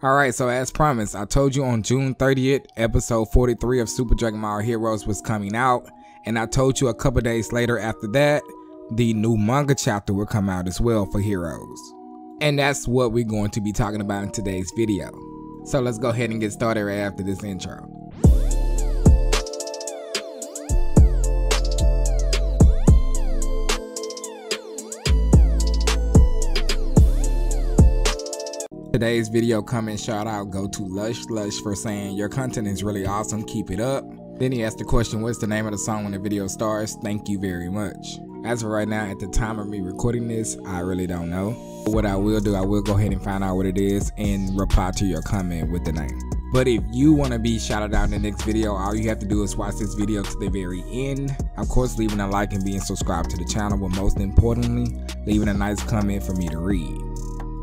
Alright, so as promised, I told you on June 30th, episode 43 of Super Dragon Ball Heroes was coming out, and I told you a couple days later after that, the new manga chapter will come out as well for Heroes. And that's what we're going to be talking about in today's video. So let's go ahead and get started right after this intro. Today's video comment shout out go to Lush for saying your content is really awesome, keep it up. Then he asked the question, what's the name of the song when the video starts? Thank you very much. As of right now, at the time of me recording this, I really don't know. What I will do, I will go ahead and find out what it is and reply to your comment with the name. But if you want to be shouted out in the next video, all you have to do is watch this video to the very end. Of course, leaving a like and being subscribed to the channel, but most importantly, leaving a nice comment for me to read.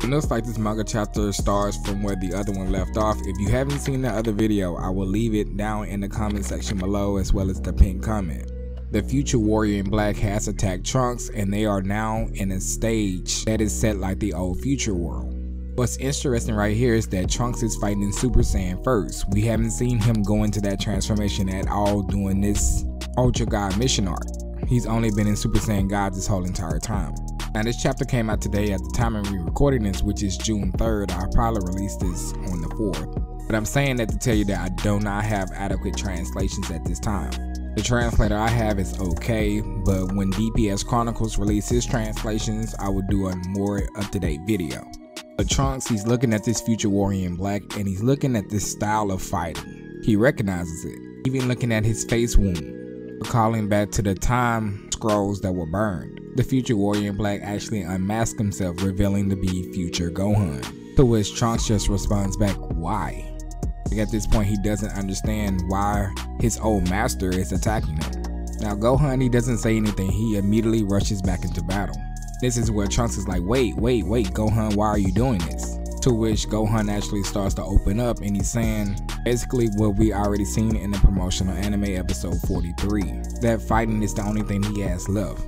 It looks like this manga chapter starts from where the other one left off. If you haven't seen the other video, I will leave it down in the comment section below as well as the pinned comment. The future warrior in black has attacked Trunks and they are now in a stage that is set like the old future world. What's interesting right here is that Trunks is fighting in Super Saiyan first. We haven't seen him go into that transformation at all during this Ultra God mission arc. He's only been in Super Saiyan God this whole entire time. Now this chapter came out today at the time of me recording this, which is June 3rd. I'll probably release this on the 4th. But I'm saying that to tell you that I do not have adequate translations at this time. The translator I have is okay, but when DPS Chronicles release his translations, I will do a more up-to-date video. But Trunks, he's looking at this future warrior in black and he's looking at this style of fighting. He recognizes it, even looking at his face wound, recalling back to the time scrolls that were burned. The future warrior in black actually unmasks himself, revealing to be future Gohan. To which Trunks just responds back, why? At this point, he doesn't understand why his old master is attacking him. Now Gohan, he doesn't say anything, he immediately rushes back into battle. This is where Trunks is like, wait, Gohan, why are you doing this? To which Gohan actually starts to open up and he's saying basically what we already seen in the promotional anime episode 43. That fighting is the only thing he has left.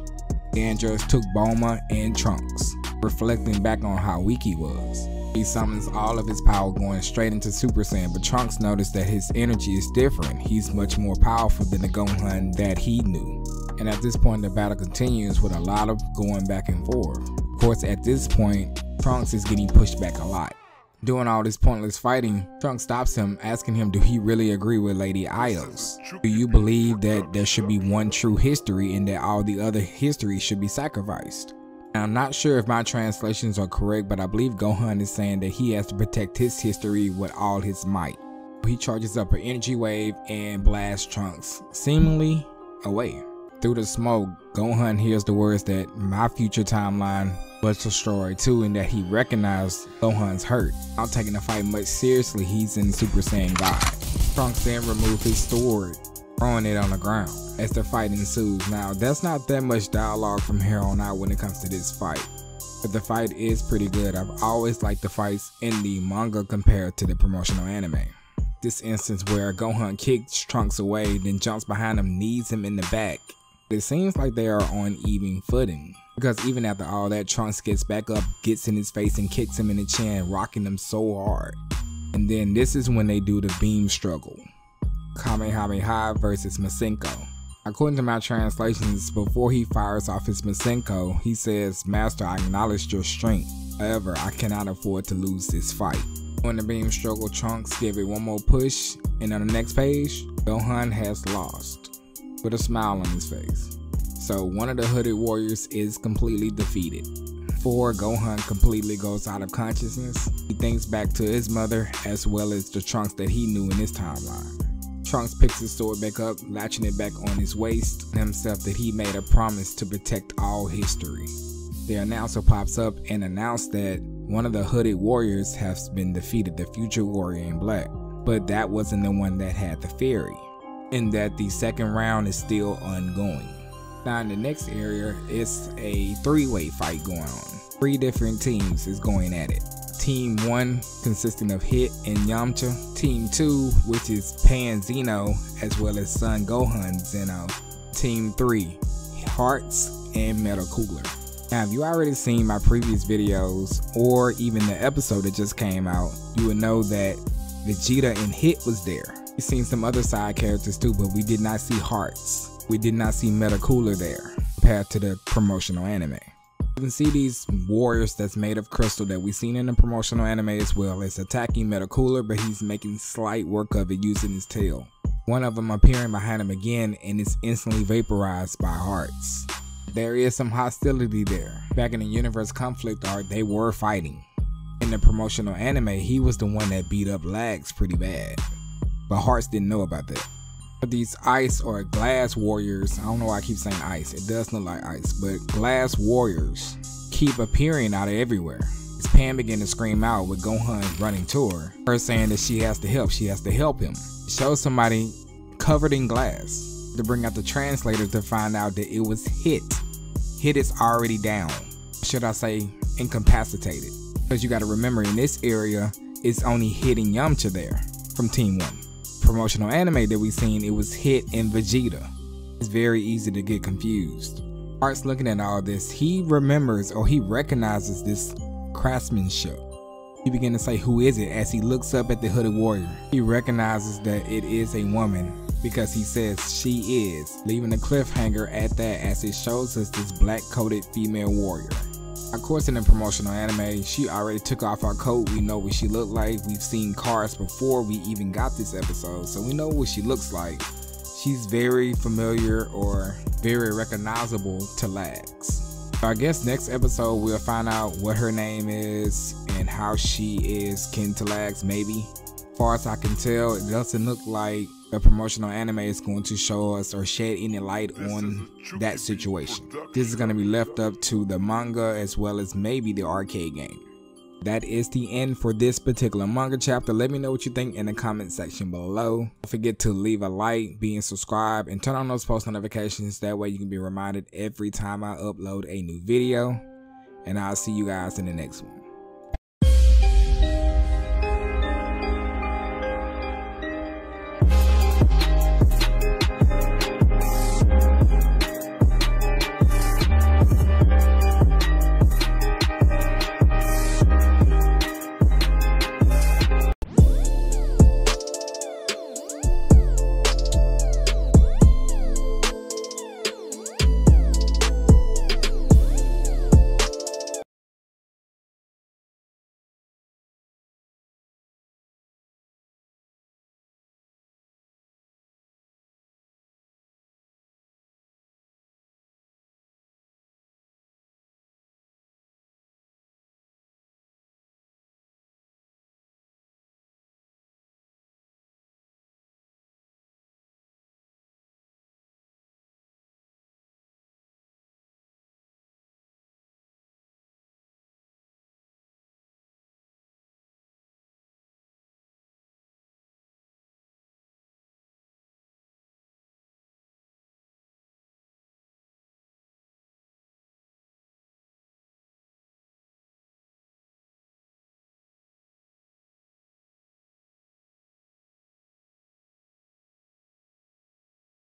Andros took Bulma and Trunks, reflecting back on how weak he was. He summons all of his power going straight into Super Saiyan, but Trunks noticed that his energy is different. He's much more powerful than the Gohan that he knew. And at this point, the battle continues with a lot of going back and forth. Of course, at this point, Trunks is getting pushed back a lot. Doing all this pointless fighting, Trunks stops him, asking him, do he really agree with Lady Ios? Do you believe that there should be one true history and that all the other histories should be sacrificed? Now, I'm not sure if my translations are correct, but I believe Gohan is saying that he has to protect his history with all his might. He charges up an energy wave and blasts Trunks seemingly away. Through the smoke, Gohan hears the words that my future timeline was destroyed too, and that he recognized Gohan's hurt. Not taking the fight much seriously, he's in Super Saiyan God. Trunks then removed his sword, throwing it on the ground as the fight ensues. Now that's not that much dialogue from here on out when it comes to this fight, but the fight is pretty good. I've always liked the fights in the manga compared to the promotional anime. This instance where Gohan kicks Trunks away, then jumps behind him, knees him in the back. It seems like they are on even footing, because even after all that, Trunks gets back up, gets in his face and kicks him in the chin, rocking him so hard. And then this is when they do the beam struggle. Kamehameha versus Masenko. According to my translations, before he fires off his Masenko, he says, Master, I acknowledge your strength. However, I cannot afford to lose this fight. When the beam struggle, Trunks gave it one more push, and on the next page, Gohan has lost, with a smile on his face. So one of the hooded warriors is completely defeated. Before Gohan completely goes out of consciousness, he thinks back to his mother as well as the Trunks that he knew in his timeline. Trunks picks his sword back up, latching it back on his waist, and himself that he made a promise to protect all history. The announcer pops up and announces that one of the hooded warriors has been defeated, the future warrior in black, but that wasn't the one that had the fairy, and that the second round is still ongoing. Now in the next area, it's a three-way fight going on. 3 different teams is going at it. Team 1 consisting of Hit and Yamcha. Team 2, which is Pan Zeno as well as Son Gohan Zeno. Team 3, Hearts and Metal Cooler. Now, if you already seen my previous videos or even the episode that just came out, you would know that Vegeta and Hit was there. We've seen some other side characters too, but we did not see Hearts. We did not see Metacooler there compared to the promotional anime. You can see these warriors that's made of crystal that we've seen in the promotional anime as well. It's attacking Metacooler, but he's making slight work of it using his tail. One of them appearing behind him again and is instantly vaporized by Hearts. There is some hostility there. Back in the Universe Conflict arc, they were fighting. In the promotional anime, he was the one that beat up Lagss pretty bad. But Hearts didn't know about that. But these ice or glass warriors, I don't know why I keep saying ice, it does look like ice, but glass warriors keep appearing out of everywhere. As Pan began to scream out with Gohan running to her saying that she has to help him. It shows somebody covered in glass to bring out the translator to find out that it was Hit. Hit is already down, should I say incapacitated, because you got to remember in this area it's only Hit and Yamcha there from Team 1. Promotional anime that we seen, it was Hit and Vegeta. It's very easy to get confused. Hearts looking at all this, he remembers or he recognizes this craftsmanship. He begins to say, who is it? As he looks up at the hooded warrior, he recognizes that it is a woman because he says she is, leaving a cliffhanger at that as it shows us this black coated female warrior. Of course, in the promotional anime, she already took off her coat. We know what she looked like. We've seen cars before we even got this episode, so we know what she looks like. She's very familiar or very recognizable to Lagss. So I guess next episode we'll find out what her name is and how she is kin to Lagss, maybe. As far as I can tell, it doesn't look like the promotional anime is going to show us or shed any light on that situation. This is going to be left up to the manga as well as maybe the arcade game. That is the end for this particular manga chapter. Let me know what you think in the comment section below. Don't forget to leave a like, be subscribed, and turn on those post notifications. That way you can be reminded every time I upload a new video. And I'll see you guys in the next one.